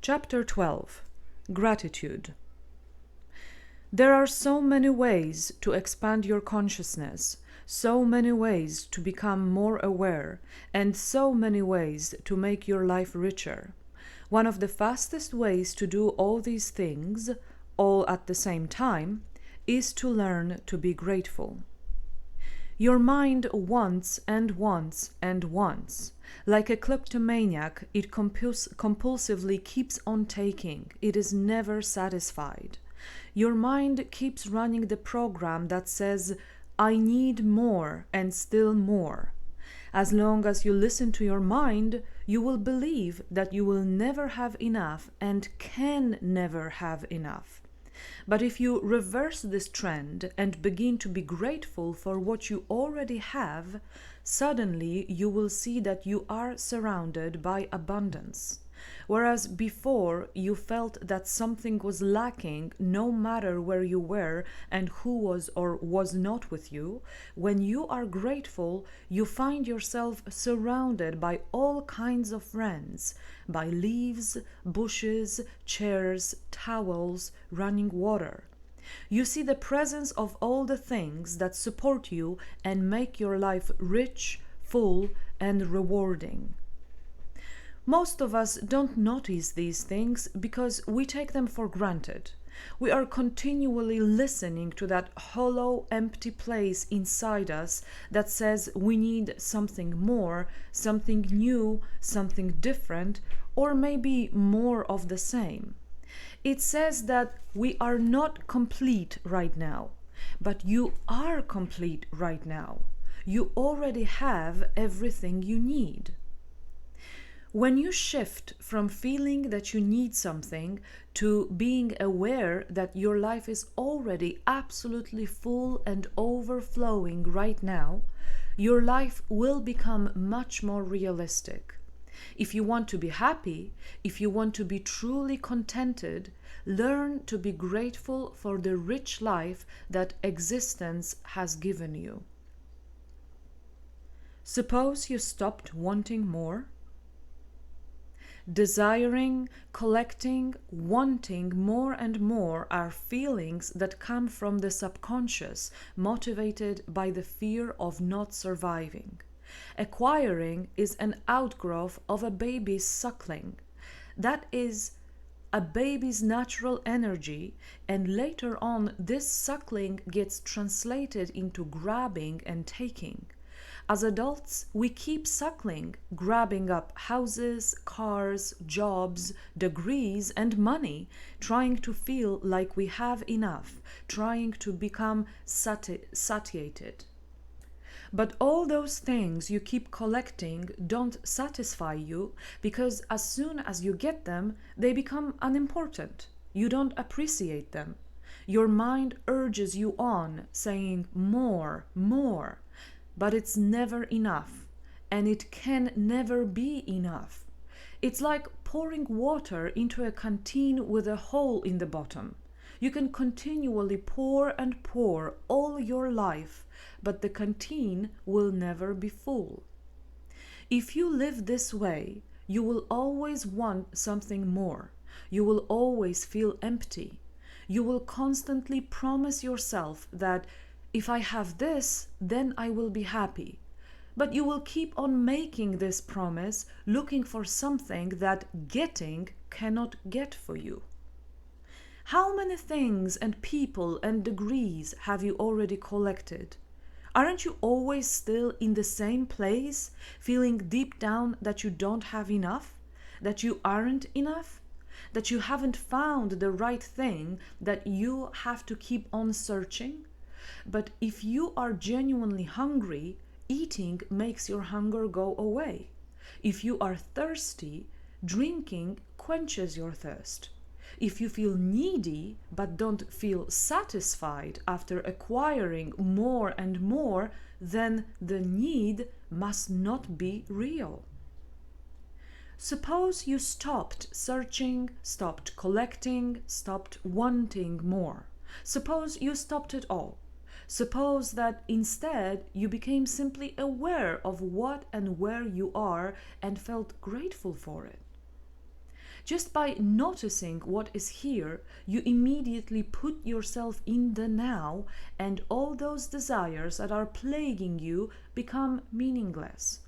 Chapter 12. Gratitude. There are so many ways to expand your consciousness, so many ways to become more aware, and so many ways to make your life richer. One of the fastest ways to do all these things, all at the same time, is to learn to be grateful. Your mind wants and wants and wants. Like a kleptomaniac, it compulsively keeps on taking. It is never satisfied. Your mind keeps running the program that says, I need more and still more. As long as you listen to your mind, you will believe that you will never have enough and can never have enough. But if you reverse this trend and begin to be grateful for what you already have, suddenly you will see that you are surrounded by abundance. Whereas before you felt that something was lacking no matter where you were and who was or was not with you, when you are grateful, you find yourself surrounded by all kinds of friends, by leaves, bushes, chairs, towels, running water. You see the presence of all the things that support you and make your life rich, full, and rewarding. Most of us don't notice these things because we take them for granted. We are continually listening to that hollow, empty place inside us that says we need something more, something new, something different, or maybe more of the same. It says that we are not complete right now, but you are complete right now. You already have everything you need. When you shift from feeling that you need something to being aware that your life is already absolutely full and overflowing right now, your life will become much more realistic. If you want to be happy, if you want to be truly contented, learn to be grateful for the rich life that existence has given you. Suppose you stopped wanting more. Desiring, collecting, wanting more and more are feelings that come from the subconscious, motivated by the fear of not surviving. Acquiring is an outgrowth of a baby's suckling. That is a baby's natural energy, and later on this suckling gets translated into grabbing and taking. As adults, we keep suckling, grabbing up houses, cars, jobs, degrees, and money, trying to feel like we have enough, trying to become satiated. But all those things you keep collecting don't satisfy you because as soon as you get them, they become unimportant. You don't appreciate them. Your mind urges you on, saying more, more. But it's never enough, and it can never be enough. It's like pouring water into a canteen with a hole in the bottom. You can continually pour and pour all your life, but the canteen will never be full. If you live this way, you will always want something more. You will always feel empty. You will constantly promise yourself that if I have this, then I will be happy. But you will keep on making this promise, looking for something that getting cannot get for you. How many things and people and degrees have you already collected? Aren't you always still in the same place, feeling deep down that you don't have enough? That you aren't enough? That you haven't found the right thing, that you have to keep on searching? But if you are genuinely hungry, eating makes your hunger go away. If you are thirsty, drinking quenches your thirst. If you feel needy but don't feel satisfied after acquiring more and more, then the need must not be real. Suppose you stopped searching, stopped collecting, stopped wanting more. Suppose you stopped it all. Suppose that instead you became simply aware of what and where you are and felt grateful for it. Just by noticing what is here, you immediately put yourself in the now, and all those desires that are plaguing you become meaningless.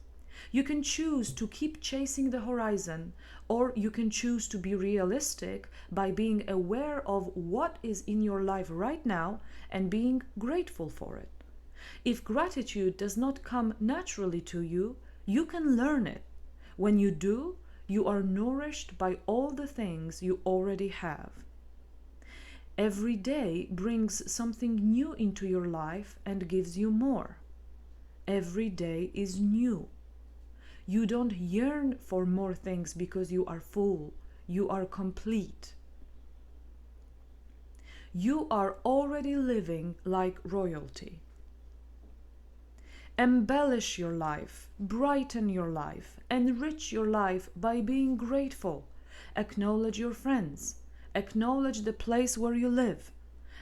You can choose to keep chasing the horizon, or you can choose to be realistic by being aware of what is in your life right now and being grateful for it. If gratitude does not come naturally to you, you can learn it. When you do, you are nourished by all the things you already have. Every day brings something new into your life and gives you more. Every day is new. You don't yearn for more things because you are full. You are complete. You are already living like royalty. Embellish your life, brighten your life, enrich your life by being grateful. Acknowledge your friends. Acknowledge the place where you live.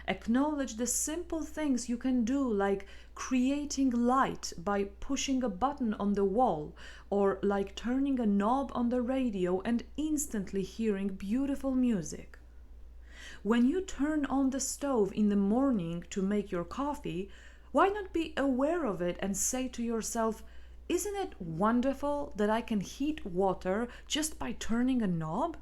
Acknowledge the simple things you can do, like creating light by pushing a button on the wall, or like turning a knob on the radio and instantly hearing beautiful music. When you turn on the stove in the morning to make your coffee, why not be aware of it and say to yourself, "Isn't it wonderful that I can heat water just by turning a knob?"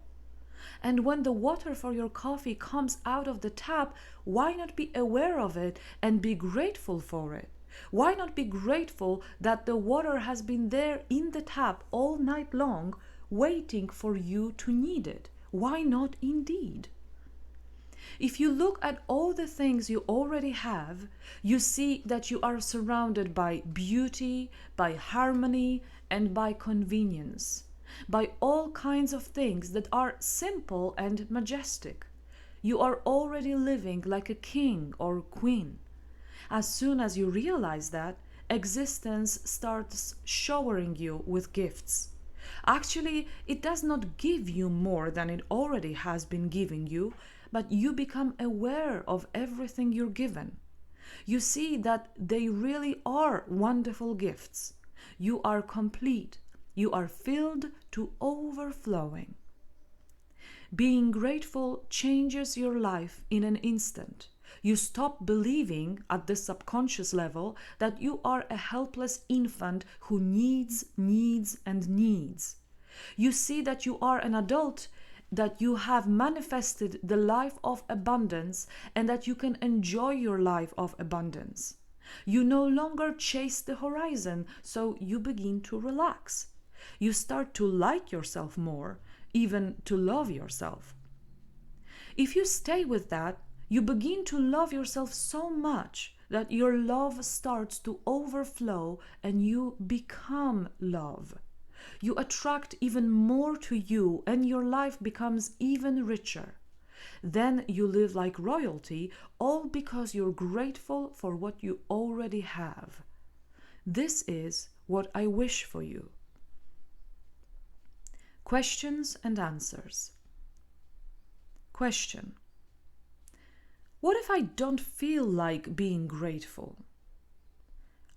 And when the water for your coffee comes out of the tap, why not be aware of it and be grateful for it? Why not be grateful that the water has been there in the tap all night long, waiting for you to need it? Why not indeed? If you look at all the things you already have, you see that you are surrounded by beauty, by harmony, and by convenience, by all kinds of things that are simple and majestic. You are already living like a king or queen. As soon as you realize that, existence starts showering you with gifts. Actually, it does not give you more than it already has been giving you, but you become aware of everything you're given. You see that they really are wonderful gifts. You are complete. You are filled to overflowing. Being grateful changes your life in an instant. You stop believing at the subconscious level that you are a helpless infant who needs, and needs. You see that you are an adult, that you have manifested the life of abundance, and that you can enjoy your life of abundance. You no longer chase the horizon, so you begin to relax. You start to like yourself more, even to love yourself. If you stay with that, you begin to love yourself so much that your love starts to overflow and you become love. You attract even more to you and your life becomes even richer. Then you live like royalty, all because you're grateful for what you already have. This is what I wish for you. Questions and answers. Question: what if I don't feel like being grateful?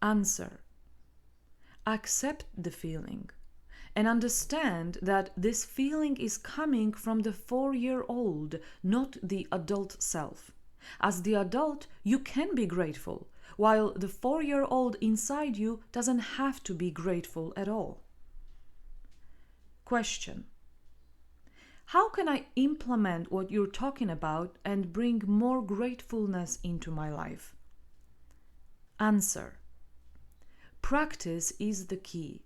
Answer: accept the feeling and understand that this feeling is coming from the 4-year-old, not the adult self. As the adult, you can be grateful, while the 4-year-old inside you doesn't have to be grateful at all. Question: how can I implement what you're talking about and bring more gratefulness into my life? Answer: practice is the key.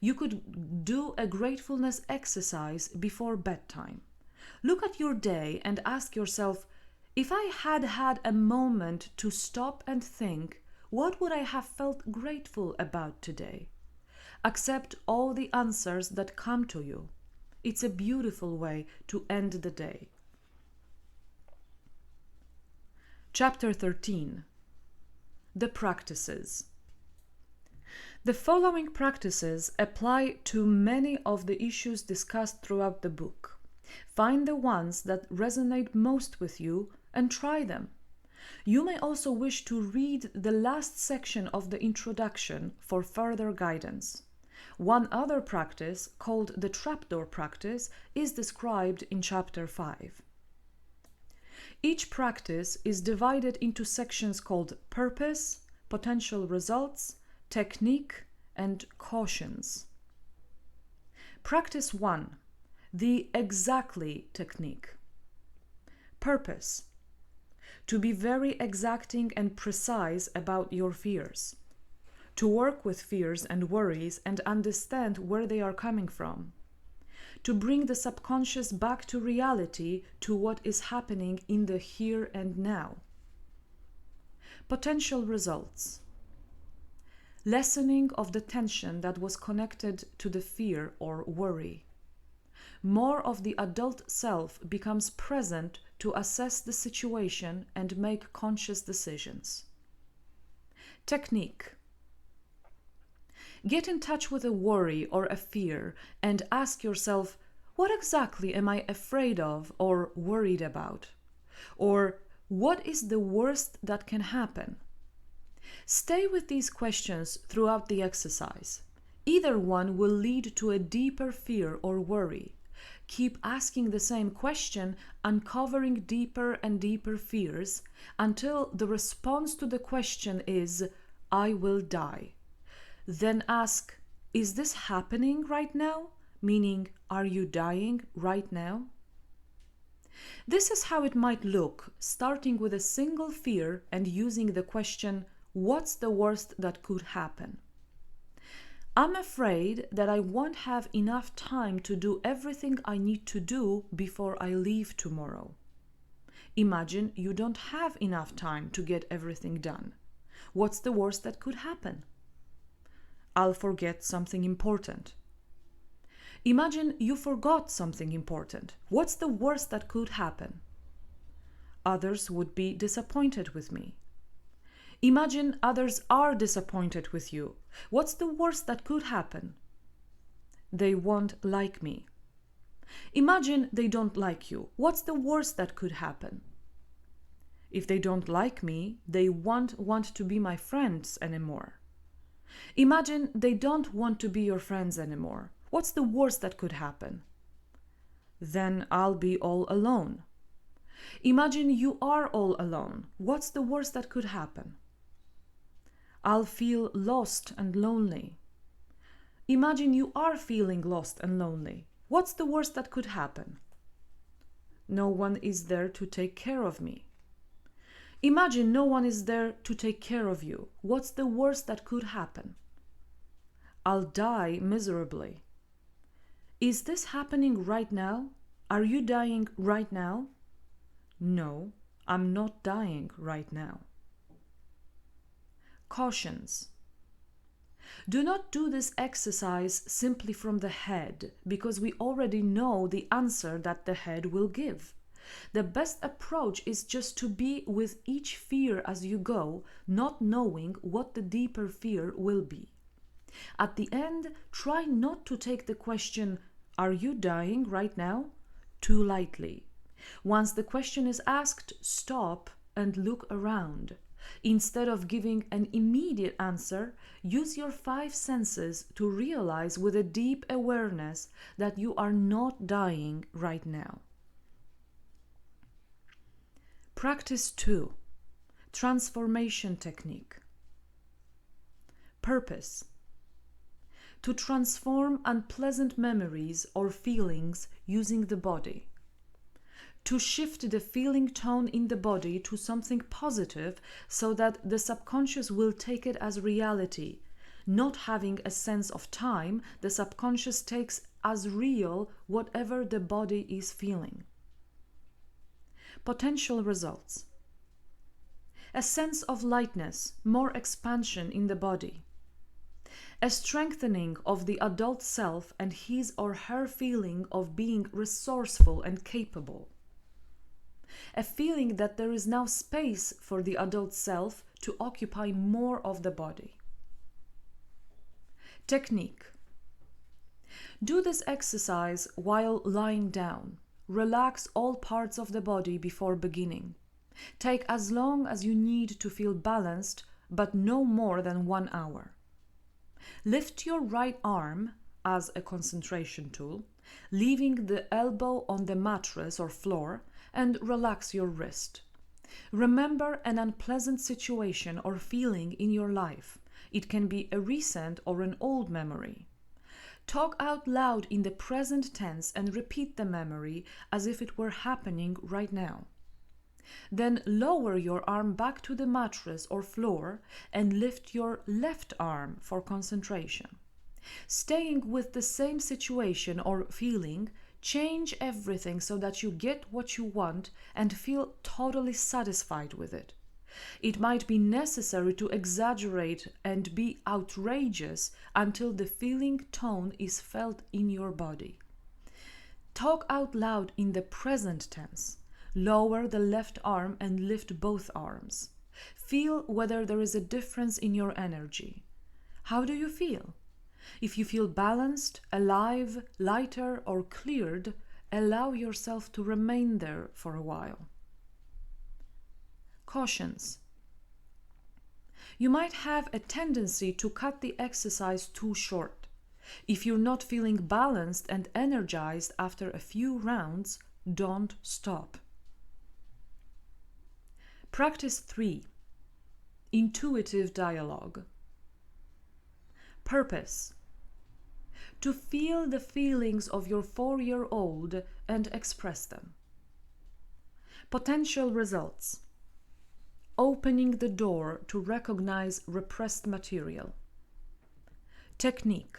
You could do a gratefulness exercise before bedtime. Look at your day and ask yourself, if I had had a moment to stop and think, what would I have felt grateful about today? Accept all the answers that come to you. It's a beautiful way to end the day. Chapter 13. The practices. The following practices apply to many of the issues discussed throughout the book. Find the ones that resonate most with you and try them. You may also wish to read the last section of the introduction for further guidance. One other practice, called the trapdoor practice, is described in chapter 5. Each practice is divided into sections called purpose, potential results, technique, and cautions. Practice 1. The exactly technique. Purpose. To be very exacting and precise about your fears. To work with fears and worries and understand where they are coming from. To bring the subconscious back to reality, to what is happening in the here and now. Potential results. Lessening of the tension that was connected to the fear or worry. More of the adult self becomes present to assess the situation and make conscious decisions. Technique. Get in touch with a worry or a fear and ask yourself, what exactly am I afraid of or worried about? Or what is the worst that can happen? Stay with these questions throughout the exercise. Either one will lead to a deeper fear or worry. Keep asking the same question, uncovering deeper and deeper fears, until the response to the question is, I will die. Then ask, is this happening right now? Meaning, are you dying right now? This is how it might look, starting with a single fear and using the question, what's the worst that could happen? I'm afraid that I won't have enough time to do everything I need to do before I leave tomorrow. Imagine you don't have enough time to get everything done. What's the worst that could happen? I'll forget something important. Imagine you forgot something important. What's the worst that could happen? Others would be disappointed with me. Imagine others are disappointed with you. What's the worst that could happen? They won't like me. Imagine they don't like you. What's the worst that could happen? If they don't like me, they won't want to be my friends anymore. Imagine they don't want to be your friends anymore. What's the worst that could happen? Then I'll be all alone. Imagine you are all alone. What's the worst that could happen? I'll feel lost and lonely. Imagine you are feeling lost and lonely. What's the worst that could happen? No one is there to take care of me. Imagine no one is there to take care of you. What's the worst that could happen? I'll die miserably. Is this happening right now? Are you dying right now? No, I'm not dying right now. Cautions. Do not do this exercise simply from the head, because we already know the answer that the head will give. The best approach is just to be with each fear as you go, not knowing what the deeper fear will be. At the end, try not to take the question, "Are you dying right now?" too lightly. Once the question is asked, stop and look around. Instead of giving an immediate answer, use your 5 senses to realize with a deep awareness that you are not dying right now. Practice 2. Transformation technique. Purpose. To transform unpleasant memories or feelings using the body. To shift the feeling tone in the body to something positive so that the subconscious will take it as reality. Not having a sense of time, the subconscious takes as real whatever the body is feeling. Potential results. A sense of lightness, more expansion in the body. A strengthening of the adult self and his or her feeling of being resourceful and capable. A feeling that there is now space for the adult self to occupy more of the body. Technique. Do this exercise while lying down. Relax all parts of the body before beginning. Take as long as you need to feel balanced, but no more than 1 hour. Lift your right arm as a concentration tool, leaving the elbow on the mattress or floor, and relax your wrist. Remember an unpleasant situation or feeling in your life. It can be a recent or an old memory. Talk out loud in the present tense and repeat the memory as if it were happening right now. Then lower your arm back to the mattress or floor and lift your left arm for concentration. Staying with the same situation or feeling, change everything so that you get what you want and feel totally satisfied with it. It might be necessary to exaggerate and be outrageous until the feeling tone is felt in your body. Talk out loud in the present tense. Lower the left arm and lift both arms. Feel whether there is a difference in your energy. How do you feel? If you feel balanced, alive, lighter, or cleared, allow yourself to remain there for a while. Cautions. You might have a tendency to cut the exercise too short. If you're not feeling balanced and energized after a few rounds, don't stop. Practice 3. Intuitive dialogue. Purpose. To feel the feelings of your 4-year-old and express them. Potential results. Opening the door to recognize repressed material. Technique.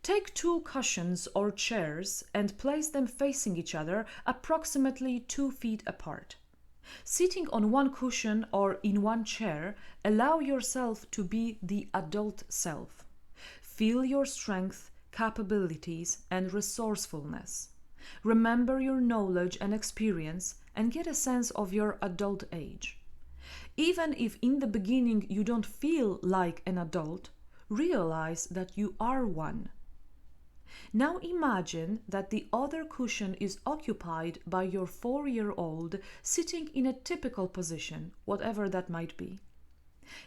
Take 2 cushions or chairs and place them facing each other approximately 2 feet apart. Sitting on one cushion or in one chair, allow yourself to be the adult self. Feel your strength, capabilities, and resourcefulness. Remember your knowledge and experience and get a sense of your adult age. Even if in the beginning you don't feel like an adult, realize that you are one. Now imagine that the other cushion is occupied by your 4-year-old sitting in a typical position, whatever that might be.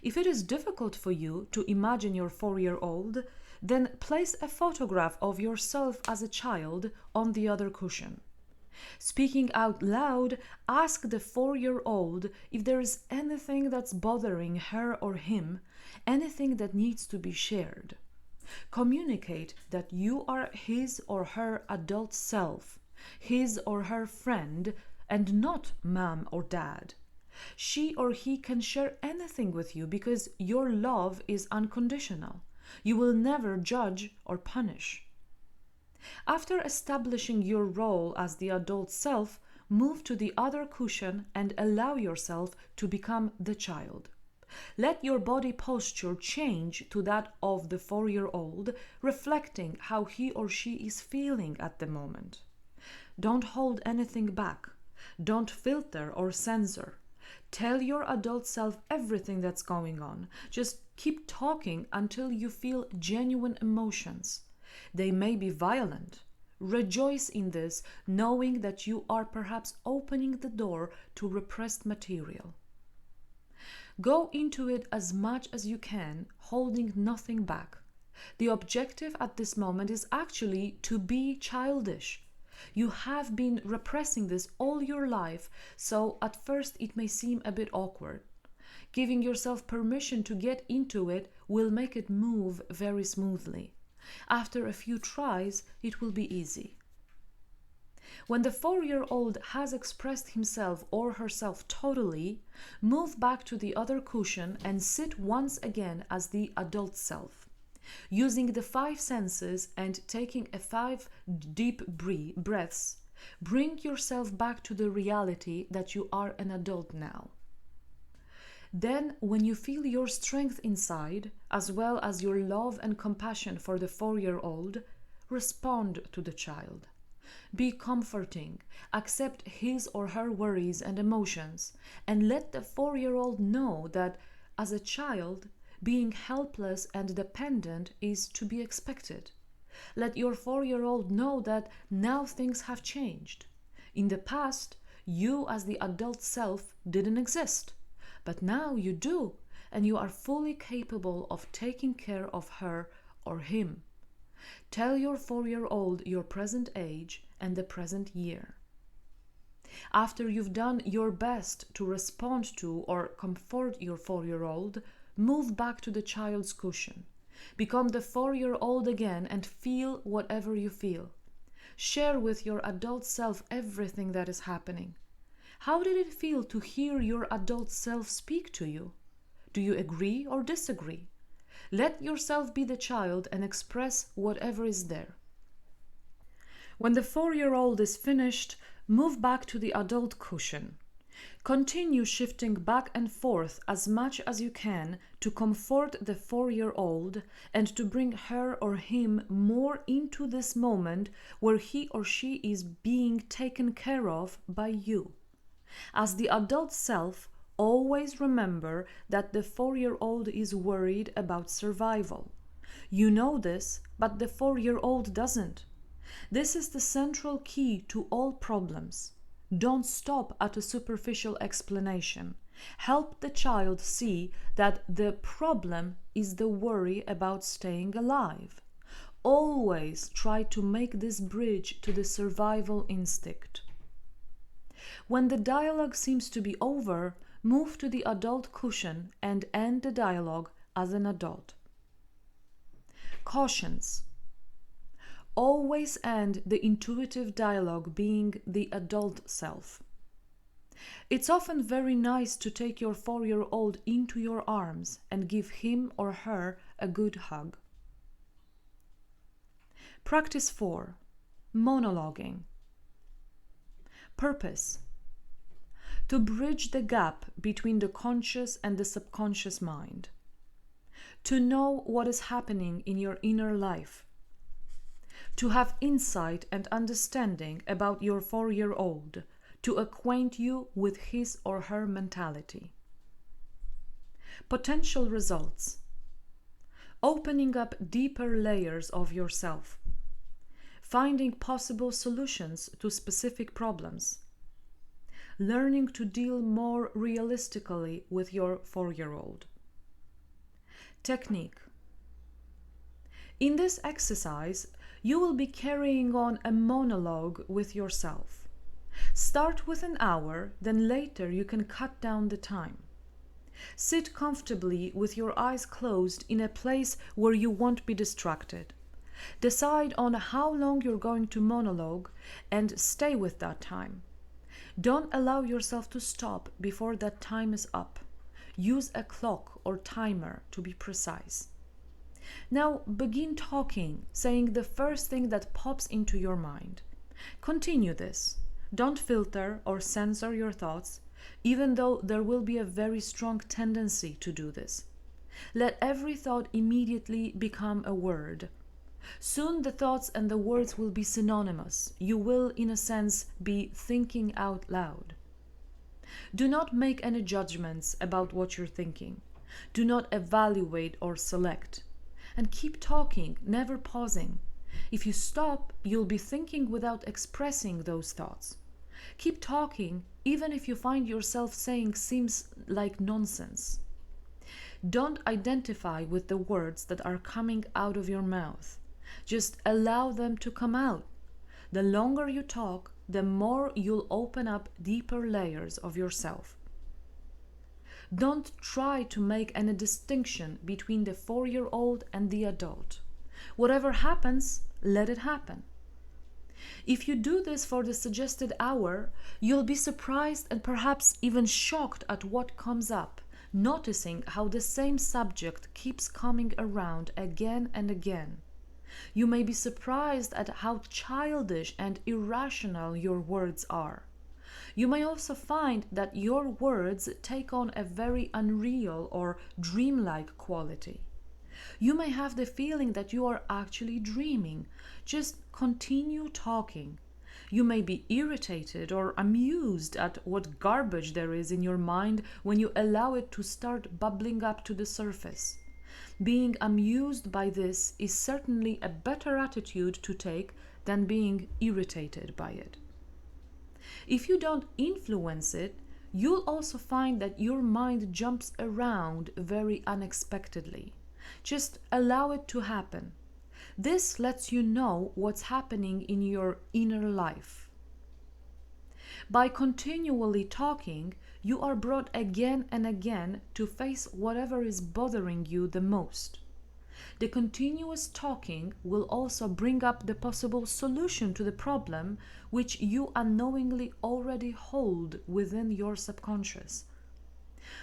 If it is difficult for you to imagine your 4-year-old, then place a photograph of yourself as a child on the other cushion. Speaking out loud, ask the 4-year-old if there is anything that's bothering her or him, anything that needs to be shared. Communicate that you are his or her adult self, his or her friend, and not mom or dad. She or he can share anything with you because your love is unconditional. You will never judge or punish. After establishing your role as the adult self, move to the other cushion and allow yourself to become the child. Let your body posture change to that of the 4-year-old, reflecting how he or she is feeling at the moment. Don't hold anything back. Don't filter or censor. Tell your adult self everything that's going on. Just keep talking until you feel genuine emotions. They may be violent. Rejoice in this, knowing that you are perhaps opening the door to repressed material. Go into it as much as you can, holding nothing back. The objective at this moment is actually to be childish. You have been repressing this all your life, so at first it may seem a bit awkward. Giving yourself permission to get into it will make it move very smoothly. After a few tries, it will be easy. When the 4-year-old has expressed himself or herself totally, move back to the other cushion and sit once again as the adult self. Using the 5 senses and taking 5 deep breaths, bring yourself back to the reality that you are an adult now. Then, when you feel your strength inside, as well as your love and compassion for the 4-year-old, respond to the child. Be comforting, accept his or her worries and emotions, and let the 4-year-old know that, as a child, being helpless and dependent is to be expected. Let your 4-year-old know that now things have changed. In the past, you as the adult self didn't exist, but now you do, and you are fully capable of taking care of her or him. Tell your 4-year-old your present age and the present year. After you've done your best to respond to or comfort your 4-year-old, move back to the child's cushion. Become the 4-year-old again and feel whatever you feel. Share with your adult self everything that is happening. How did it feel to hear your adult self speak to you? Do you agree or disagree? Let yourself be the child and express whatever is there. When the 4-year-old is finished, move back to the adult cushion. Continue shifting back and forth as much as you can to comfort the 4-year-old and to bring her or him more into this moment where he or she is being taken care of by you. As the adult self, always remember that the 4-year-old is worried about survival. You know this, but the 4-year-old doesn't. This is the central key to all problems. Don't stop at a superficial explanation. Help the child see that the problem is the worry about staying alive. Always try to make this bridge to the survival instinct. When the dialogue seems to be over, move to the adult cushion and end the dialogue as an adult. Cautions. Always end the intuitive dialogue being the adult self. It's often very nice to take your 4-year-old into your arms and give him or her a good hug. Practice 4. Monologuing. Purpose. To bridge the gap between the conscious and the subconscious mind. To know what is happening in your inner life. To have insight and understanding about your 4-year-old, to acquaint you with his or her mentality. Potential results. Opening up deeper layers of yourself. Finding possible solutions to specific problems. Learning to deal more realistically with your 4-year-old. Technique. In this exercise, you will be carrying on a monologue with yourself. Start with an hour, then later you can cut down the time. Sit comfortably with your eyes closed in a place where you won't be distracted. Decide on how long you're going to monologue and stay with that time. Don't allow yourself to stop before that time is up. Use a clock or timer to be precise. Now begin talking, saying the first thing that pops into your mind. Continue this. Don't filter or censor your thoughts, even though there will be a very strong tendency to do this. Let every thought immediately become a word. Soon the thoughts and the words will be synonymous. You will, in a sense, be thinking out loud. Do not make any judgments about what you're thinking. Do not evaluate or select. And keep talking, never pausing. If you stop, you'll be thinking without expressing those thoughts. Keep talking, even if you find yourself saying seems like nonsense. Don't identify with the words that are coming out of your mouth. Just allow them to come out. The longer you talk, the more you'll open up deeper layers of yourself. Don't try to make any distinction between the 4-year-old and the adult. Whatever happens, let it happen. If you do this for the suggested hour, you'll be surprised and perhaps even shocked at what comes up, noticing how the same subject keeps coming around again and again. You may be surprised at how childish and irrational your words are. You may also find that your words take on a very unreal or dreamlike quality. You may have the feeling that you are actually dreaming. Just continue talking. You may be irritated or amused at what garbage there is in your mind when you allow it to start bubbling up to the surface. Being amused by this is certainly a better attitude to take than being irritated by it. If you don't influence it, You'll also find that your mind jumps around very unexpectedly. Just allow it to happen. This lets you know what's happening in your inner life. By continually talking, you are brought again and again to face whatever is bothering you the most. The continuous talking will also bring up the possible solution to the problem which you unknowingly already hold within your subconscious.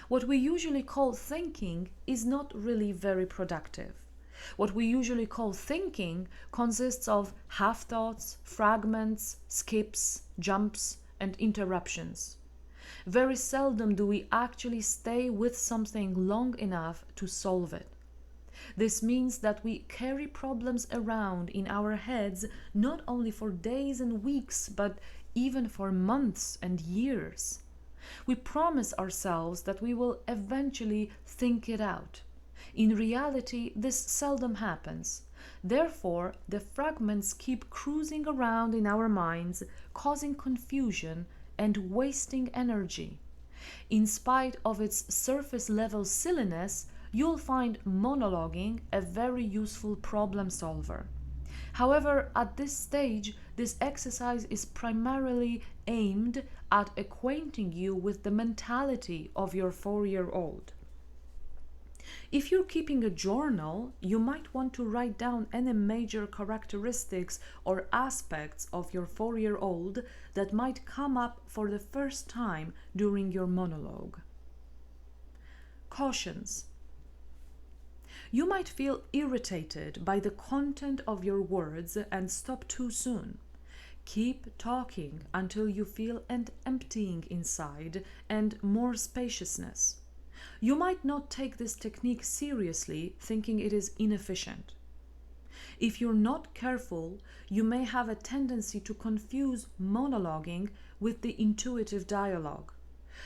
What we usually call thinking is not really very productive. What we usually call thinking consists of half thoughts, fragments, skips, jumps, and interruptions. Very seldom do we actually stay with something long enough to solve it. This means that we carry problems around in our heads not only for days and weeks, but even for months and years. We promise ourselves that we will eventually think it out. In reality, this seldom happens. Therefore, the fragments keep cruising around in our minds, causing confusion and wasting energy. In spite of its surface level silliness, you'll find monologuing a very useful problem solver. However, at this stage, this exercise is primarily aimed at acquainting you with the mentality of your 4-year-old. If you're keeping a journal, you might want to write down any major characteristics or aspects of your 4-year-old that might come up for the first time during your monologue. Cautions. You might feel irritated by the content of your words and stop too soon. Keep talking until you feel an emptying inside and more spaciousness. You might not take this technique seriously, thinking it is inefficient. If you're not careful, you may have a tendency to confuse monologuing with the intuitive dialogue.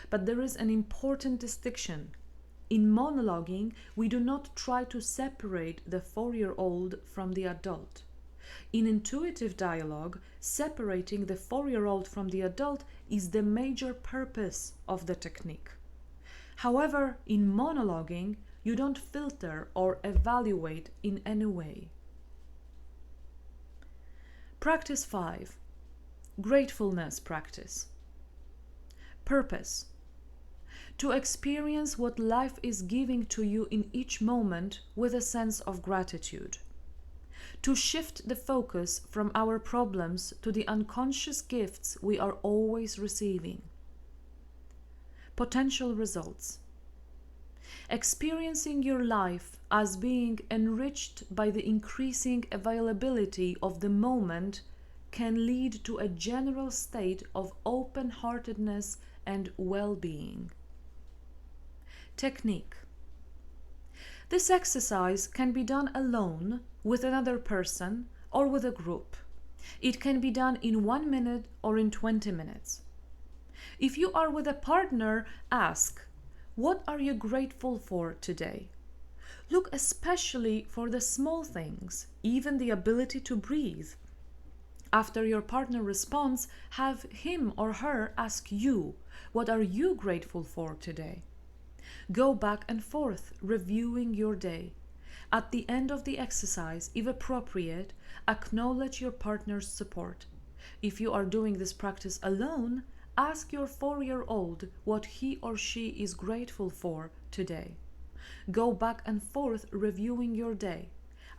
But there is an important distinction. In monologuing, we do not try to separate the 4-year-old from the adult. In intuitive dialogue, separating the 4-year-old from the adult is the major purpose of the technique. However, in monologuing, you don't filter or evaluate in any way. Practice 5. Gratefulness practice. Purpose. To experience what life is giving to you in each moment with a sense of gratitude. To shift the focus from our problems to the unconscious gifts we are always receiving. Potential results. Experiencing your life as being enriched by the increasing availability of the moment can lead to a general state of open-heartedness and well-being. Technique. This exercise can be done alone, with another person, or with a group. It can be done in 1 minute or in 20 minutes. If you are with a partner, ask, what are you grateful for today? Look especially for the small things, even the ability to breathe. After your partner responds, have him or her ask you, what are you grateful for today? Go back and forth, reviewing your day. At the end of the exercise, if appropriate, acknowledge your partner's support. If you are doing this practice alone, ask your 4-year-old what he or she is grateful for today. Go back and forth reviewing your day.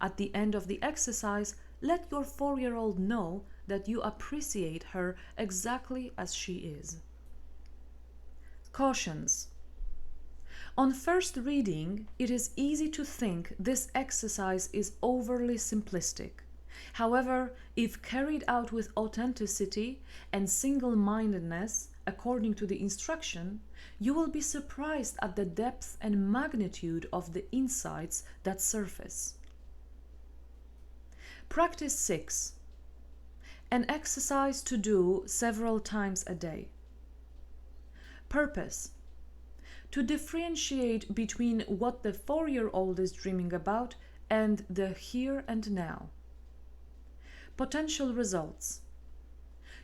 At the end of the exercise, let your 4-year-old know that you appreciate her exactly as she is. Cautions. On first reading, it is easy to think this exercise is overly simplistic. However, if carried out with authenticity and single-mindedness, according to the instruction, you will be surprised at the depth and magnitude of the insights that surface. Practice 6. An exercise to do several times a day. Purpose. To differentiate between what the 4-year-old is dreaming about and the here and now. Potential results.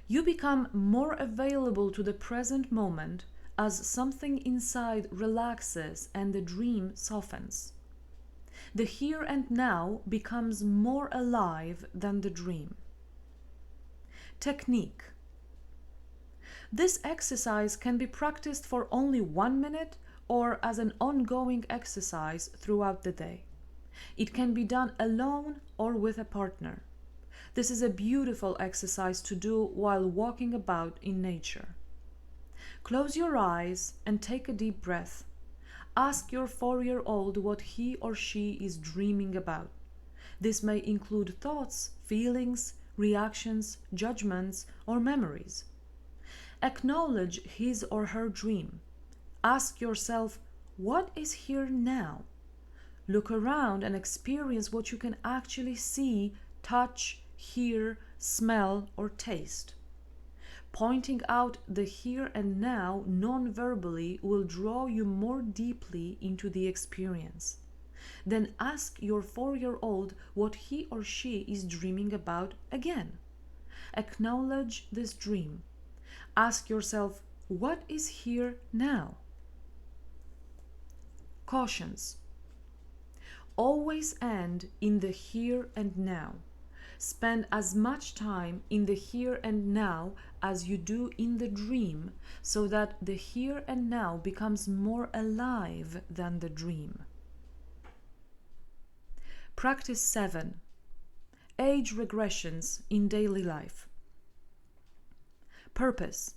You become more available to the present moment as something inside relaxes and the dream softens. The here and now becomes more alive than the dream. Technique. This exercise can be practiced for only 1 minute or as an ongoing exercise throughout the day. It can be done alone or with a partner. This is a beautiful exercise to do while walking about in nature. Close your eyes and take a deep breath. Ask your 4-year-old what he or she is dreaming about. This may include thoughts, feelings, reactions, judgments, or memories. Acknowledge his or her dream. Ask yourself, what is here now? Look around and experience what you can actually see, touch, hear, smell, or taste. Pointing out the here and now non-verbally will draw you more deeply into the experience. Then ask your 4-year-old what he or she is dreaming about again. Acknowledge this dream. Ask yourself, what is here now? Cautions. Always end in the here and now. Spend as much time in the here and now as you do in the dream, so that the here and now becomes more alive than the dream. Practice 7. Age regressions in daily life. Purpose.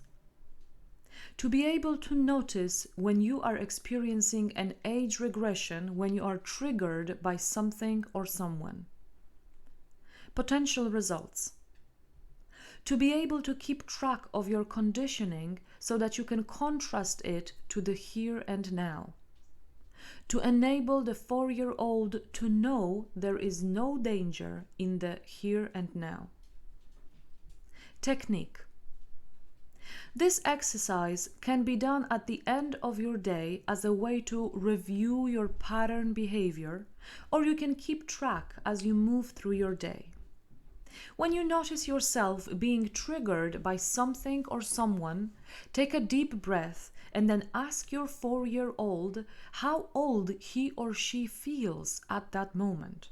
To be able to notice when you are experiencing an age regression when you are triggered by something or someone. Potential results. To be able to keep track of your conditioning so that you can contrast it to the here and now. To enable the 4-year-old to know there is no danger in the here and now. Technique. This exercise can be done at the end of your day as a way to review your pattern behavior, or you can keep track as you move through your day. When you notice yourself being triggered by something or someone, take a deep breath and then ask your 4-year-old how old he or she feels at that moment.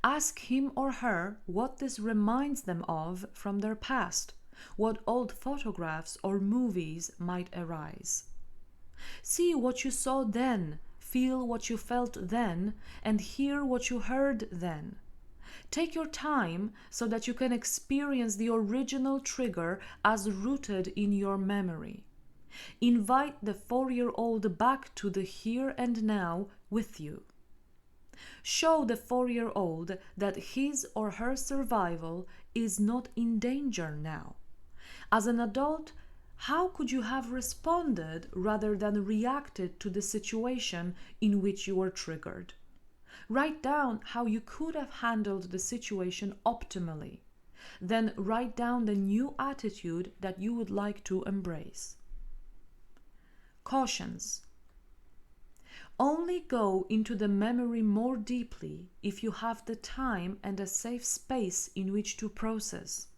Ask him or her what this reminds them of from their past, what old photographs or movies might arise. See what you saw then, feel what you felt then, and hear what you heard then. Take your time so that you can experience the original trigger as rooted in your memory. Invite the 4-year-old back to the here and now with you. Show the 4-year-old that his or her survival is not in danger now. As an adult, how could you have responded rather than reacted to the situation in which you were triggered? Write down how you could have handled the situation optimally. Then write down the new attitude that you would like to embrace. Cautions. Only go into the memory more deeply if you have the time and a safe space in which to process.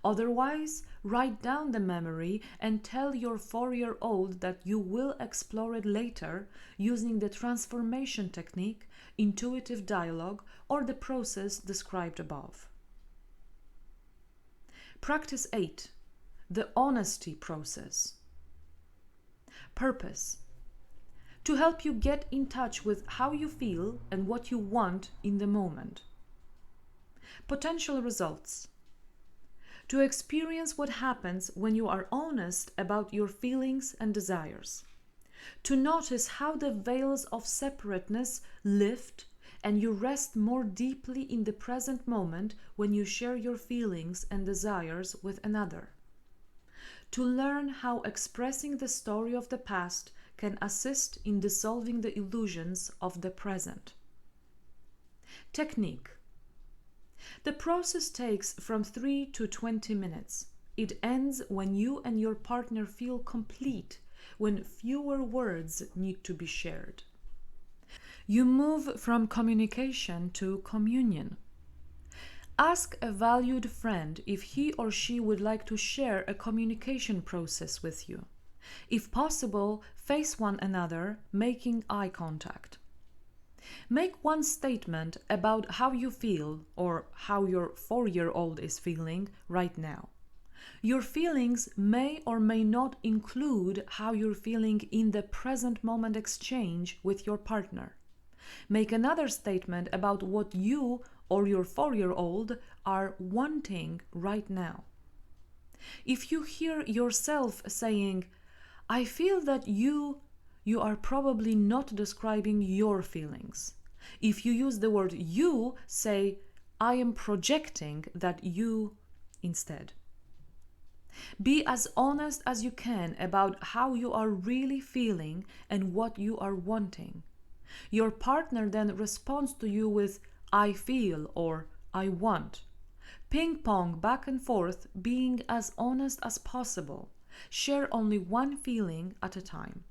Otherwise, write down the memory and tell your 4-year-old that you will explore it later using the transformation technique, intuitive dialogue, or the process described above. Practice 8. The honesty process. Purpose. To help you get in touch with how you feel and what you want in the moment. Potential results. To experience what happens when you are honest about your feelings and desires. To notice how the veils of separateness lift and you rest more deeply in the present moment when you share your feelings and desires with another. To learn how expressing the story of the past can assist in dissolving the illusions of the present. Technique. The process takes from 3 to 20 minutes. It ends when you and your partner feel complete, when fewer words need to be shared. You move from communication to communion. Ask a valued friend if he or she would like to share a communication process with you. If possible, face one another, making eye contact. Make one statement about how you feel or how your 4-year-old is feeling right now. Your feelings may or may not include how you're feeling in the present moment exchange with your partner. Make another statement about what you or your 4-year-old are wanting right now. If you hear yourself saying, I feel that you are probably not describing your feelings. If you use the word you, say, I am projecting that you instead. Be as honest as you can about how you are really feeling and what you are wanting. Your partner then responds to you with, I feel or I want. Ping pong back and forth, being as honest as possible. Share only one feeling at a time.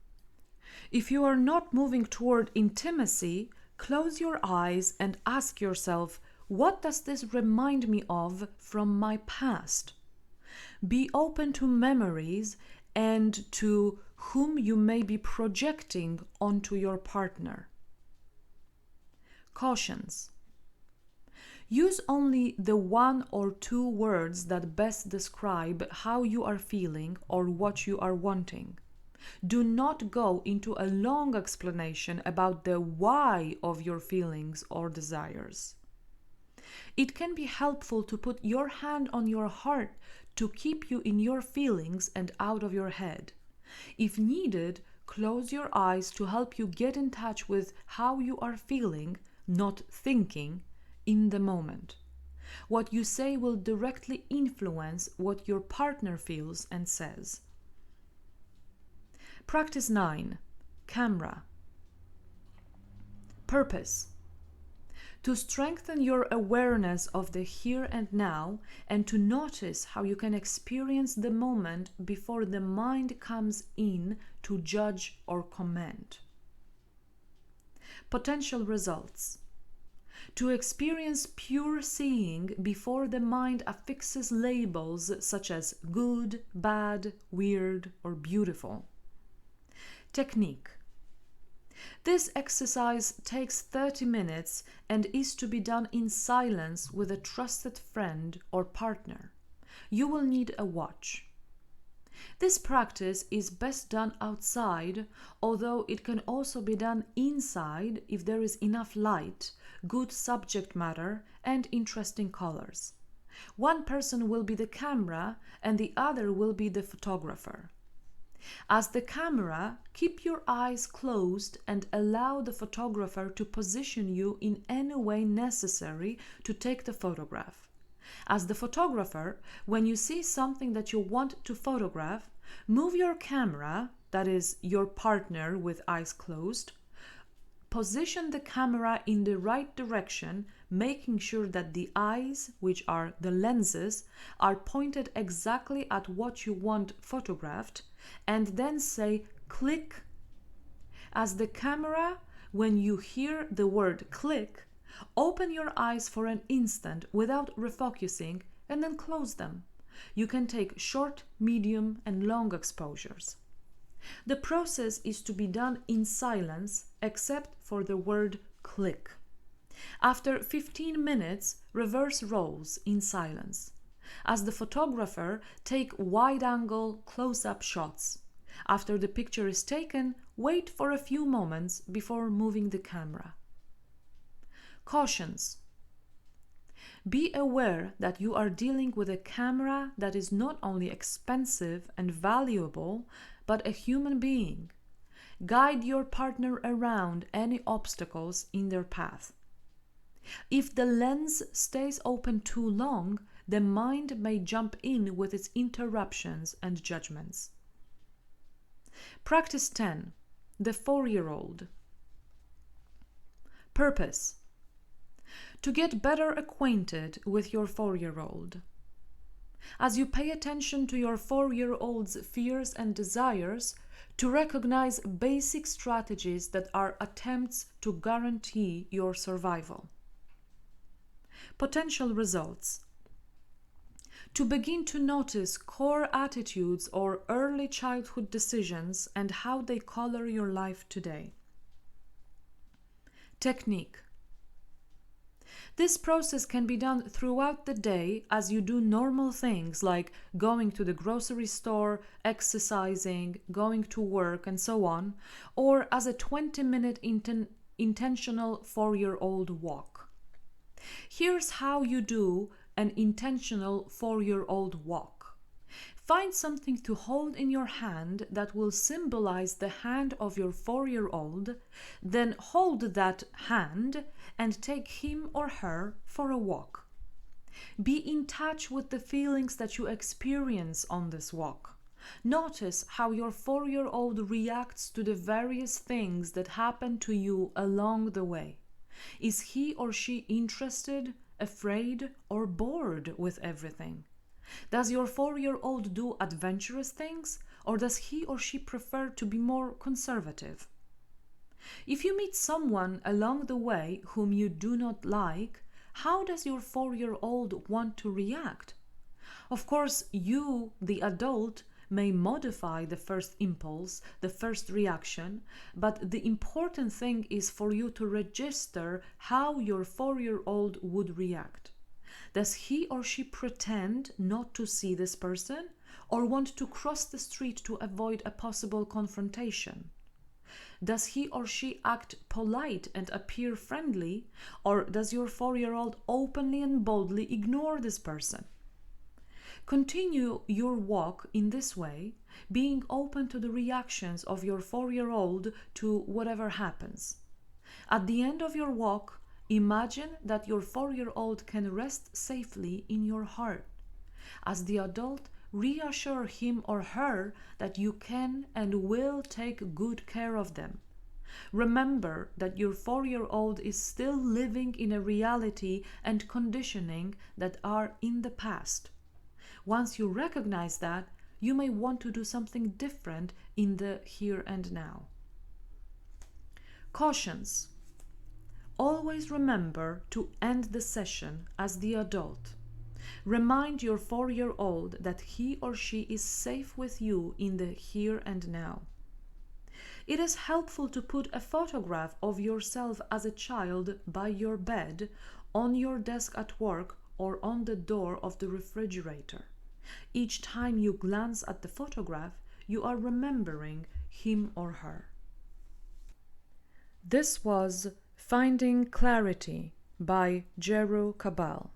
If you are not moving toward intimacy, close your eyes and ask yourself, what does this remind me of from my past? Be open to memories and to whom you may be projecting onto your partner. Cautions. Use only the 1 or 2 words that best describe how you are feeling or what you are wanting. Do not go into a long explanation about the why of your feelings or desires. It can be helpful to put your hand on your heart to keep you in your feelings and out of your head. If needed, close your eyes to help you get in touch with how you are feeling, not thinking, in the moment. What you say will directly influence what your partner feels and says. Practice 9. Camera. Purpose. To strengthen your awareness of the here and now and to notice how you can experience the moment before the mind comes in to judge or comment. Potential results. To experience pure seeing before the mind affixes labels such as good, bad, weird, or beautiful. Technique. This exercise takes 30 minutes and is to be done in silence with a trusted friend or partner. You will need a watch. This practice is best done outside, although it can also be done inside if there is enough light, good subject matter, and interesting colors. One person will be the camera and the other will be the photographer. As the camera, keep your eyes closed and allow the photographer to position you in any way necessary to take the photograph. As the photographer, when you see something that you want to photograph, move your camera, that is, your partner with eyes closed, position the camera in the right direction, making sure that the eyes, which are the lenses, are pointed exactly at what you want photographed, and then say click. As the camera, when you hear the word click, open your eyes for an instant without refocusing and then close them. You can take short, medium, and long exposures. The process is to be done in silence except for the word click. After 15 minutes, reverse roles in silence. As the photographer, take wide-angle, close-up shots. After the picture is taken, wait for a few moments before moving the camera. Cautions. Be aware that you are dealing with a camera that is not only expensive and valuable, but a human being. Guide your partner around any obstacles in their path. If the lens stays open too long, the mind may jump in with its interruptions and judgments. Practice 10. The 4-year-old. Purpose. To get better acquainted with your 4-year-old. As you pay attention to your 4-year-old's fears and desires, to recognize basic strategies that are attempts to guarantee your survival. Potential results. To begin to notice core attitudes or early childhood decisions and how they color your life today. Technique. This process can be done throughout the day as you do normal things like going to the grocery store, exercising, going to work, and so on, or as a 20-minute intentional 4-year-old walk. Here's how you do an intentional 4-year-old walk. Find something to hold in your hand that will symbolize the hand of your 4-year-old, then hold that hand and take him or her for a walk. Be in touch with the feelings that you experience on this walk. Notice how your 4-year-old reacts to the various things that happen to you along the way. Is he or she interested, afraid, or bored with everything? Does your 4-year-old do adventurous things, or does he or she prefer to be more conservative? If you meet someone along the way whom you do not like, how does your 4-year-old want to react? Of course, you, the adult, may modify the first impulse, the first reaction, but the important thing is for you to register how your 4-year-old would react. Does he or she pretend not to see this person, or want to cross the street to avoid a possible confrontation? Does he or she act polite and appear friendly, or does your 4-year-old openly and boldly ignore this person? Continue your walk in this way, being open to the reactions of your 4-year-old to whatever happens. At the end of your walk, imagine that your 4-year-old can rest safely in your heart. As the adult, reassure him or her that you can and will take good care of them. Remember that your 4-year-old is still living in a reality and conditioning that are in the past. Once you recognize that, you may want to do something different in the here and now. Cautions. Always remember to end the session as the adult. Remind your 4-year-old that he or she is safe with you in the here and now. It is helpful to put a photograph of yourself as a child by your bed, on your desk at work, or on the door of the refrigerator. Each time you glance at the photograph, you are remembering him or her. This was Finding Clarity by Jeru Kabbal.